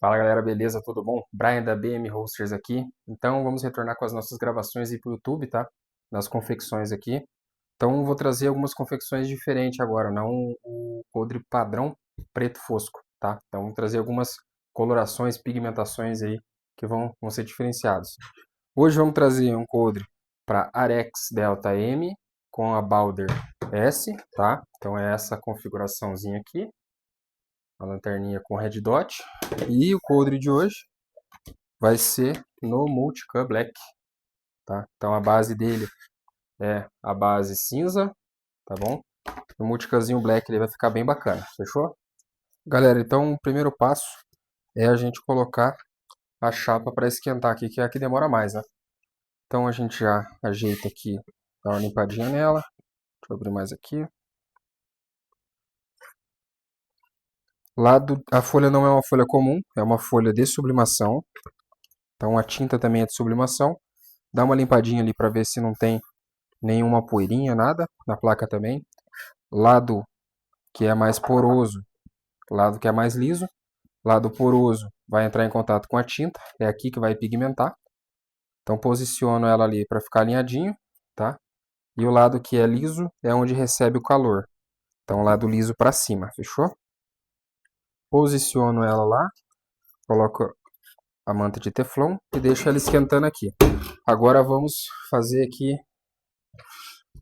Fala galera, beleza? Tudo bom? Brian da BM Hosters aqui. Então vamos retornar com as nossas gravações aí pro YouTube, tá? Das confecções aqui. Então vou trazer algumas confecções diferentes agora, não o coldre padrão preto fosco, tá? Então vou trazer algumas colorações, pigmentações aí que vão ser diferenciados. Hoje vamos trazer um coldre para Arex Delta M com a Balder S, tá? Então é essa configuraçãozinha aqui. A lanterninha com red dot. E o coldre de hoje vai ser no Multicam Black, tá? Então a base dele é a base cinza, tá bom? No Multicamzinho Black ele vai ficar bem bacana, fechou? Galera, então o primeiro passo é a gente colocar a chapa para esquentar aqui, que é a que demora mais, né? Então a gente já ajeita aqui, dá uma limpadinha nela. Deixa eu abrir mais aqui. A folha não é uma folha comum, é uma folha de sublimação. Então a tinta também é de sublimação. Dá uma limpadinha ali para ver se não tem nenhuma poeirinha, nada. Na placa também. Lado que é mais poroso, lado que é mais liso. Lado poroso vai entrar em contato com a tinta. É aqui que vai pigmentar. Então posiciono ela ali para ficar alinhadinho, tá? E o lado que é liso é onde recebe o calor. Então o lado liso para cima, fechou? Posiciono ela lá. Coloco a manta de teflon e deixo ela esquentando aqui. Agora vamos fazer aqui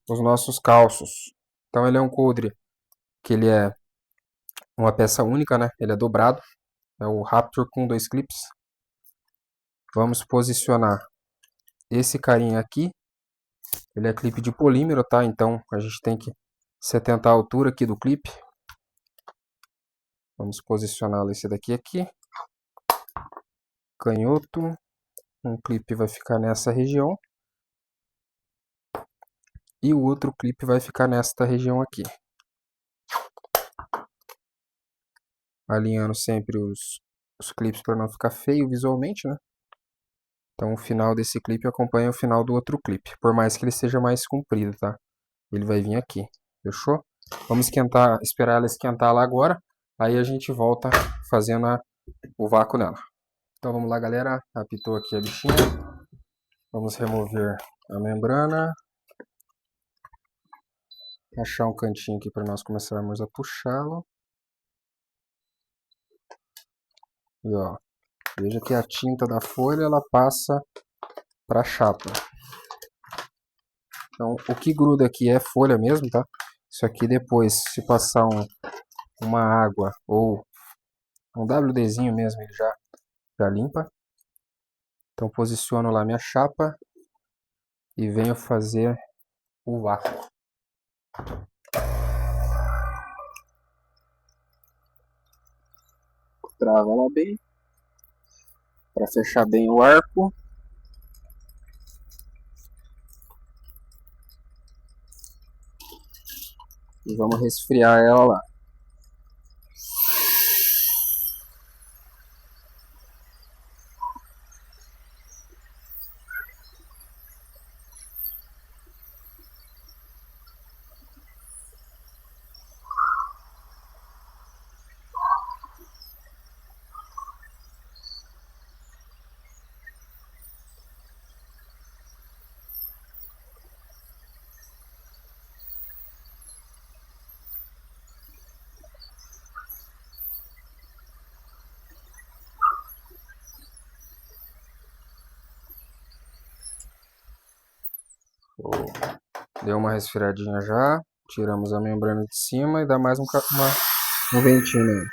os nossos calços. Então ele é um coldre que ele é uma peça única, né? Ele é dobrado. É o Raptor com 2 clips. Vamos posicionar esse carinha aqui. Ele é clipe de polímero, tá? Então a gente tem que setentar a altura aqui do clipe. Vamos posicioná-lo esse daqui aqui. Canhoto. Um clipe vai ficar nessa região. E o outro clipe vai ficar nesta região aqui. Alinhando sempre os clipes para não ficar feio visualmente, né? Então o final desse clipe acompanha o final do outro clipe, por mais que ele seja mais comprido, tá? Ele vai vir aqui, fechou? Vamos esquentar, esperar ela esquentar lá agora, aí a gente volta fazendo o vácuo nela. Então vamos lá galera, apitou aqui a bichinha. Vamos remover a membrana. Achar um cantinho aqui para nós começarmos a puxá-lo. E ó, veja que a tinta da folha ela passa para a chapa. Então o que gruda aqui é folha mesmo, tá? Isso aqui depois, se passar uma água ou um WDzinho mesmo, ele já limpa. Então posiciono lá minha chapa e venho fazer o vácuo. Trava ela bem para fechar bem o arco. E vamos resfriar ela lá. Deu uma resfriadinha já. Tiramos a membrana de cima e dá mais um ventinho nele.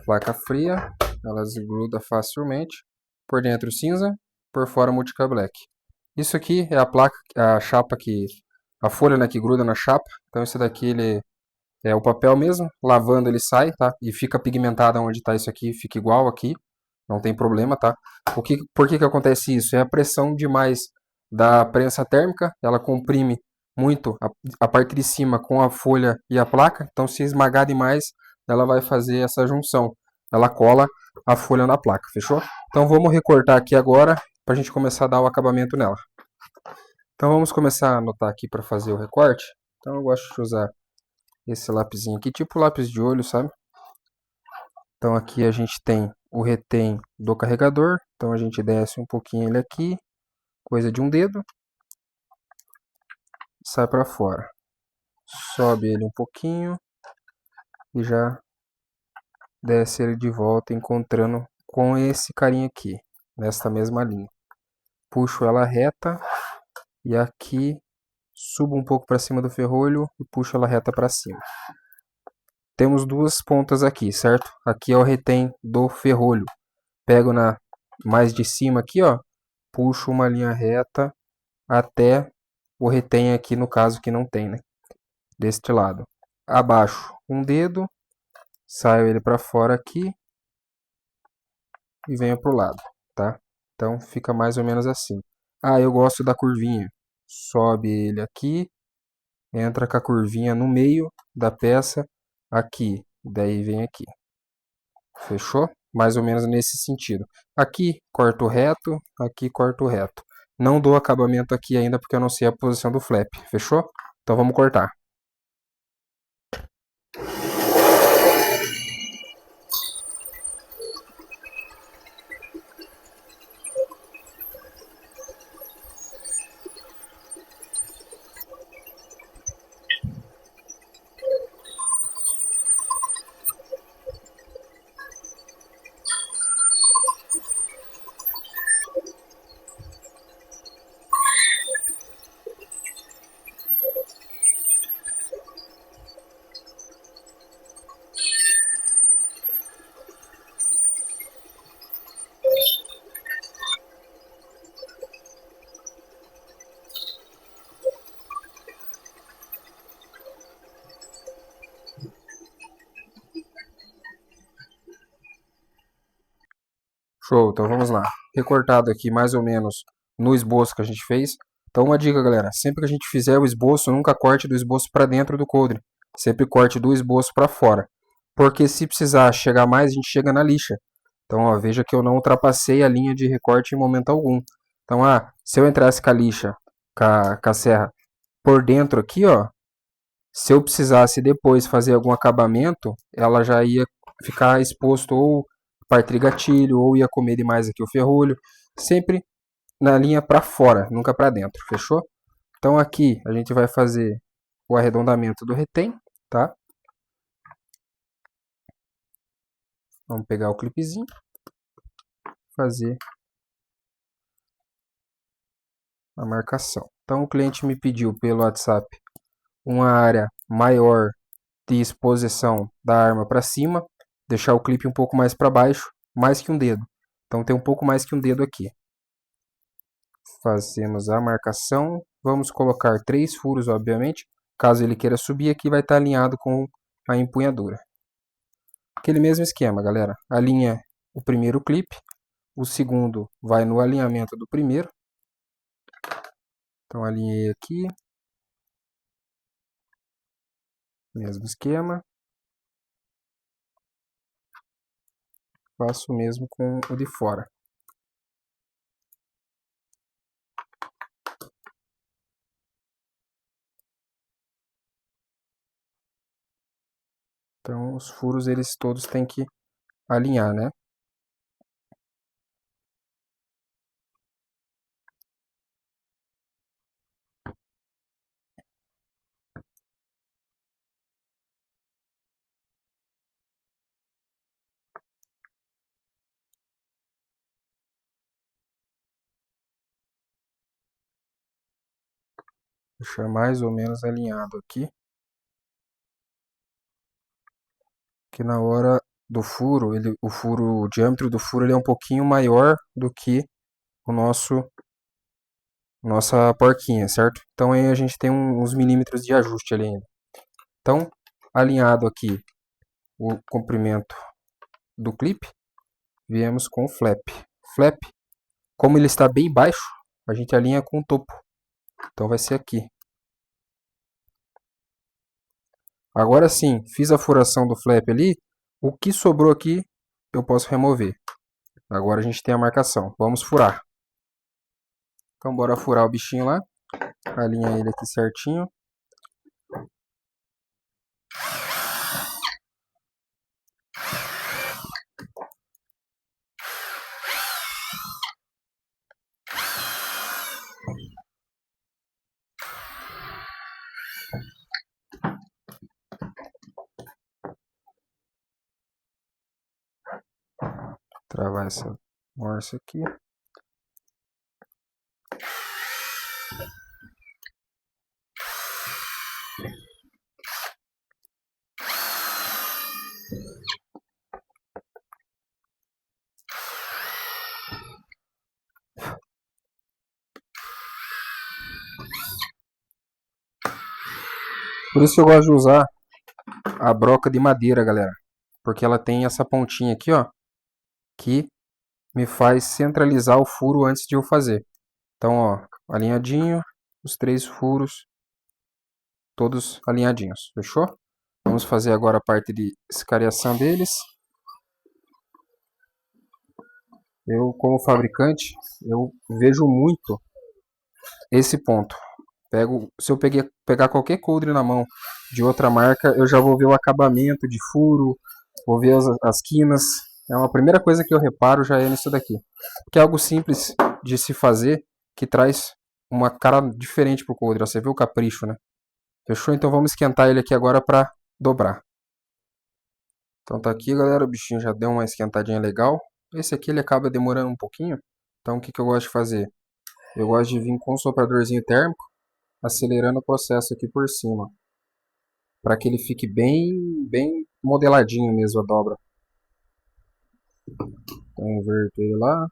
Placa fria, ela desgruda facilmente. Por dentro cinza, por fora Multicam Black. Isso aqui é a placa, a chapa a folha, né, que gruda na chapa. Então esse daqui ele é o papel mesmo, lavando ele sai, tá? E fica pigmentado onde está isso aqui, fica igual aqui, não tem problema, tá? Por que acontece isso? É a pressão demais da prensa térmica, ela comprime muito a parte de cima com a folha e a placa, então se esmagar demais, ela vai fazer essa junção, ela cola a folha na placa, fechou? Então vamos recortar aqui agora, para a gente começar a dar o acabamento nela. Então vamos começar a anotar aqui para fazer o recorte. Então eu gosto de usar esse lapisinho aqui, tipo lápis de olho, sabe? Então aqui a gente tem o retém do carregador, então a gente desce um pouquinho ele aqui, coisa de um dedo, sai para fora. Sobe ele um pouquinho e já desce ele de volta, encontrando com esse carinha aqui, nesta mesma linha. Puxo ela reta e aqui subo um pouco para cima do ferrolho e puxo ela reta para cima. Temos duas pontas aqui, certo? Aqui é o retém do ferrolho. Pego na mais de cima aqui, ó, puxo uma linha reta até o retém aqui, no caso que não tem, né? Deste lado. Abaixo um dedo, saio ele para fora aqui e venho pro lado, tá? Então fica mais ou menos assim. Ah, eu gosto da curvinha. Sobe ele aqui, entra com a curvinha no meio da peça aqui, daí vem aqui. Fechou? Mais ou menos nesse sentido. Aqui corto reto, aqui corto reto. Não dou acabamento aqui ainda porque eu não sei a posição do flap. Fechou? Então vamos cortar. Show, então vamos lá. Recortado aqui mais ou menos no esboço que a gente fez. Então uma dica, galera, sempre que a gente fizer o esboço, nunca corte do esboço para dentro do coldre. Sempre corte do esboço para fora. Porque se precisar chegar mais, a gente chega na lixa. Então, ó, veja que eu não ultrapassei a linha de recorte em momento algum. Então, se eu entrasse com a lixa, com a serra por dentro aqui, ó, se eu precisasse depois fazer algum acabamento, ela já ia ficar exposto ou partir gatilho, ou ia comer demais aqui o ferrolho. Sempre na linha para fora, nunca para dentro, fechou? Então aqui a gente vai fazer o arredondamento do retém, tá? Vamos pegar o clipezinho, fazer a marcação. Então o cliente me pediu pelo WhatsApp uma área maior de exposição da arma para cima, deixar o clipe um pouco mais para baixo, mais que um dedo. Então tem um pouco mais que um dedo aqui. Fazemos a marcação, vamos colocar 3 furos, obviamente. Caso ele queira subir, aqui vai estar alinhado com a empunhadura. Aquele mesmo esquema, galera. Alinha o primeiro clipe, o segundo vai no alinhamento do primeiro. Então alinhei aqui, mesmo esquema. Faço o mesmo com o de fora. Então os furos eles todos têm que alinhar, né? Deixar mais ou menos alinhado aqui. Que na hora do furo, o diâmetro do furo ele é um pouquinho maior do que o nossa porquinha, certo? Então aí a gente tem uns milímetros de ajuste ali ainda. Então, alinhado aqui o comprimento do clipe, viemos com o flap. Flap, como ele está bem baixo, a gente alinha com o topo. Então vai ser aqui. Agora sim, fiz a furação do flap ali, o que sobrou aqui eu posso remover. Agora a gente tem a marcação. Vamos furar. Então bora furar o bichinho lá. Alinha ele aqui certinho. Travar essa morsa aqui. Por isso eu gosto de usar a broca de madeira, galera. Porque ela tem essa pontinha aqui, ó, que me faz centralizar o furo antes de eu fazer. Então, ó, alinhadinho, os 3 furos, todos alinhadinhos, fechou? Vamos fazer agora a parte de escariação deles. Eu, como fabricante, eu vejo muito esse ponto. Se eu pegar qualquer coldre na mão de outra marca, eu já vou ver o acabamento de furo, vou ver as quinas. É uma primeira coisa que eu reparo já é nisso daqui. Que é algo simples de se fazer, que traz uma cara diferente pro coldre. Você vê o capricho, né? Fechou? Então vamos esquentar ele aqui agora para dobrar. Então tá aqui, galera, o bichinho já deu uma esquentadinha legal. Esse aqui ele acaba demorando um pouquinho. Então o que eu gosto de fazer? Eu gosto de vir com um sopradorzinho térmico, acelerando o processo aqui por cima, para que ele fique bem modeladinho mesmo a dobra. Então inverto ele lá.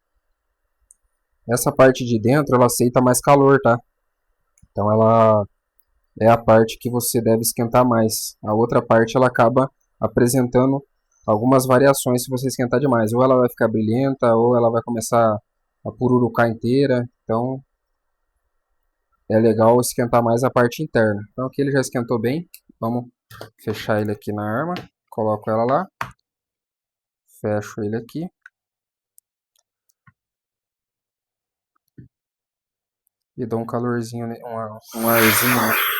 Essa parte de dentro ela aceita mais calor, tá? Então ela é a parte que você deve esquentar mais. A outra parte ela acaba apresentando algumas variações se você esquentar demais. Ou ela vai ficar brilhenta, ou ela vai começar a pururucar inteira. Então é legal esquentar mais a parte interna. Então aqui ele já esquentou bem. Vamos fechar ele aqui na arma. Coloco ela lá. Fecho ele aqui. E dou um calorzinho, um arzinho.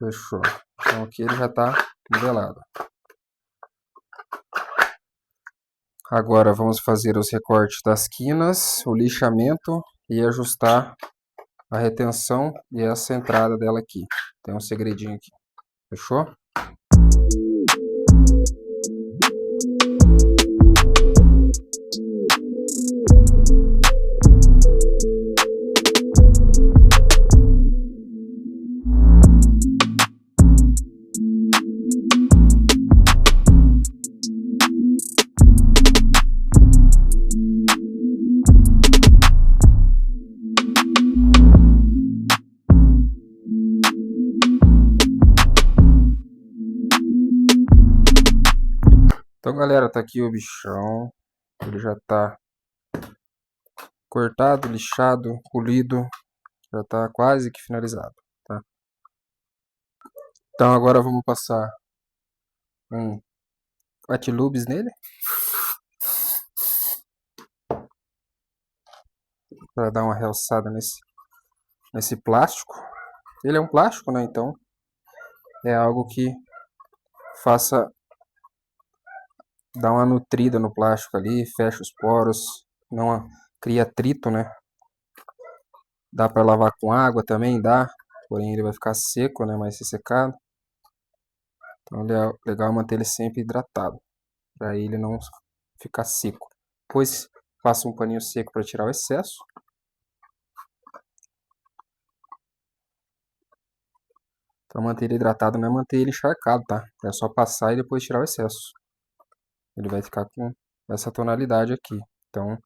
Fechou. Então aqui ele já está modelado. Agora vamos fazer os recortes das quinas, o lixamento e ajustar a retenção e essa entrada dela aqui. Tem um segredinho aqui. Fechou? Então, galera, tá aqui o bichão. Ele já tá cortado, lixado, polido. Já tá quase que finalizado, tá? Então agora vamos passar um Atilubes nele. Para dar uma realçada nesse plástico. Ele é um plástico, né? Então é algo que faça dar uma nutrida no plástico ali, fecha os poros, não cria atrito, né? Dá para lavar com água também, dá, porém ele vai ficar seco, né? Mais ressecado. Então é legal manter ele sempre hidratado, para ele não ficar seco. Depois passa um paninho seco para tirar o excesso. Para manter ele hidratado não é manter ele encharcado, tá? É só passar e depois tirar o excesso. Ele vai ficar com essa tonalidade aqui. Então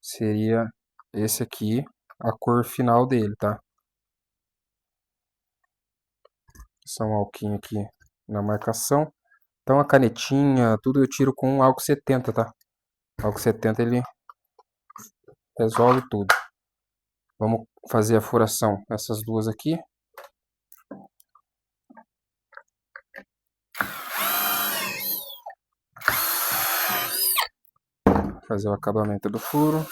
seria esse aqui a cor final dele, tá? Só um alquinho aqui na marcação. Então a canetinha, tudo eu tiro com álcool 70, tá? Álcool 70 ele resolve tudo. Vamos fazer a furação nessas duas aqui. Fazer o acabamento do furo.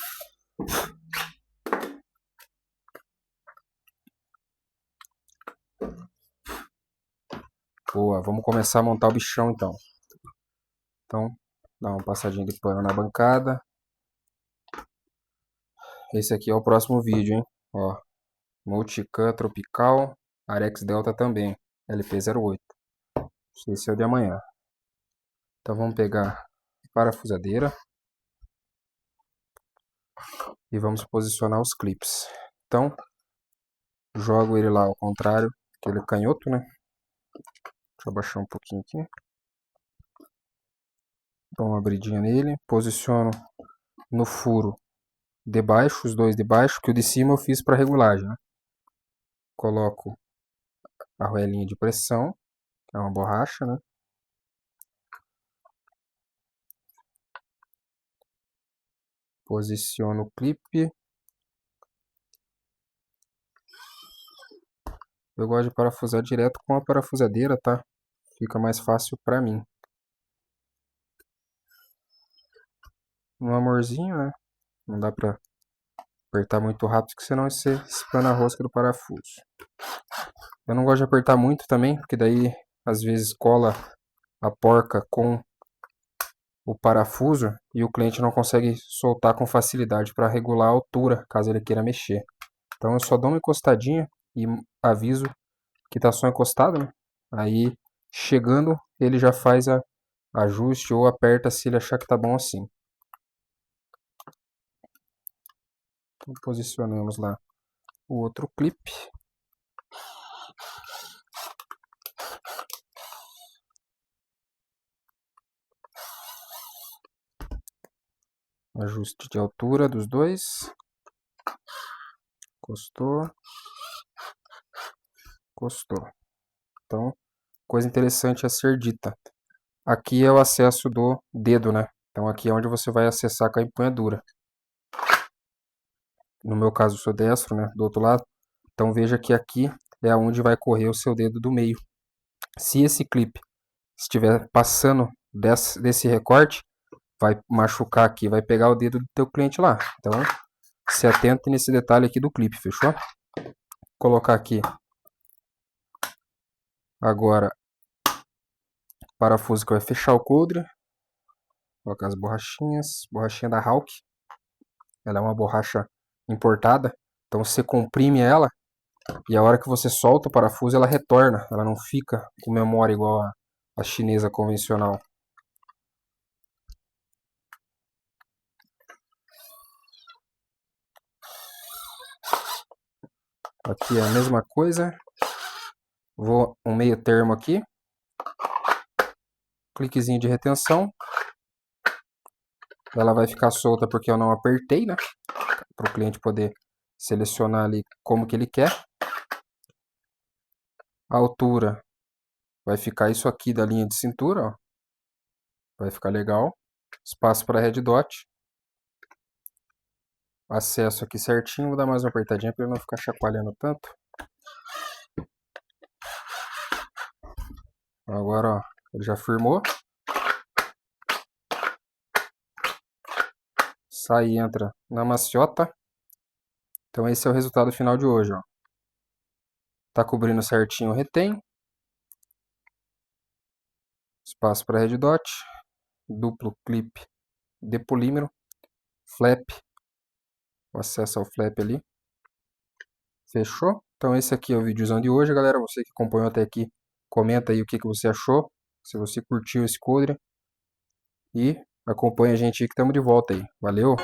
Boa, vamos começar a montar o bichão então. Então, dá uma passadinha de pano na bancada. Esse aqui é o próximo vídeo, hein? Ó, Multicam Tropical, Arex Delta também, LP08. Esse é o de amanhã. Então vamos pegar a parafusadeira e vamos posicionar os clips. Então, jogo ele lá ao contrário, que ele é canhoto, né? Deixa eu abaixar um pouquinho aqui. Dou uma abridinha nele, posiciono no furo de baixo, os dois de baixo, que o de cima eu fiz para regulagem, né? Coloco a arruelinha de pressão, que é uma borracha, né? Posiciono o clipe. Eu gosto de parafusar direto com a parafusadeira, tá? Fica mais fácil pra mim. Um amorzinho, né? Não dá pra apertar muito rápido, porque senão você espana a rosca do parafuso. Eu não gosto de apertar muito também, porque daí às vezes cola a porca com o parafuso e o cliente não consegue soltar com facilidade para regular a altura, caso ele queira mexer. Então eu só dou uma encostadinha e aviso que tá só encostado, né? Aí chegando ele já faz a ajuste ou aperta se ele achar que tá bom assim. Então, posicionamos lá o outro clipe. Ajuste de altura dos dois. Encostou. Encostou. Então, coisa interessante a ser dita. Aqui é o acesso do dedo, né? Então aqui é onde você vai acessar com a empunhadura. No meu caso eu sou destro, né? Do outro lado. Então veja que aqui é onde vai correr o seu dedo do meio. Se esse clipe estiver passando desse recorte, vai machucar aqui, vai pegar o dedo do teu cliente lá. Então se atente nesse detalhe aqui do clipe, fechou? Vou colocar aqui agora parafuso que vai fechar o coldre. Colocar as borrachinhas, borrachinha da Hawk. Ela é uma borracha importada, então você comprime ela e a hora que você solta o parafuso ela retorna, ela não fica com memória igual a chinesa convencional. Aqui é a mesma coisa, vou um meio termo aqui, cliquezinho de retenção, ela vai ficar solta porque eu não apertei, né, para o cliente poder selecionar ali como que ele quer. A altura vai ficar isso aqui da linha de cintura, ó. Vai ficar legal. Espaço para red dot. Acesso aqui certinho, vou dar mais uma apertadinha para ele não ficar chacoalhando tanto. Agora, ó, ele já firmou. Sai e entra na maciota. Então esse é o resultado final de hoje, ó. Tá cobrindo certinho o retém. Espaço para red dot. Duplo clipe de polímero. Flap. O acesso ao flap ali. Fechou? Então esse aqui é o videozão de hoje, galera. Você que acompanhou até aqui, comenta aí o que você achou. Se você curtiu esse coldre. E acompanha a gente aí que estamos de volta aí. Valeu!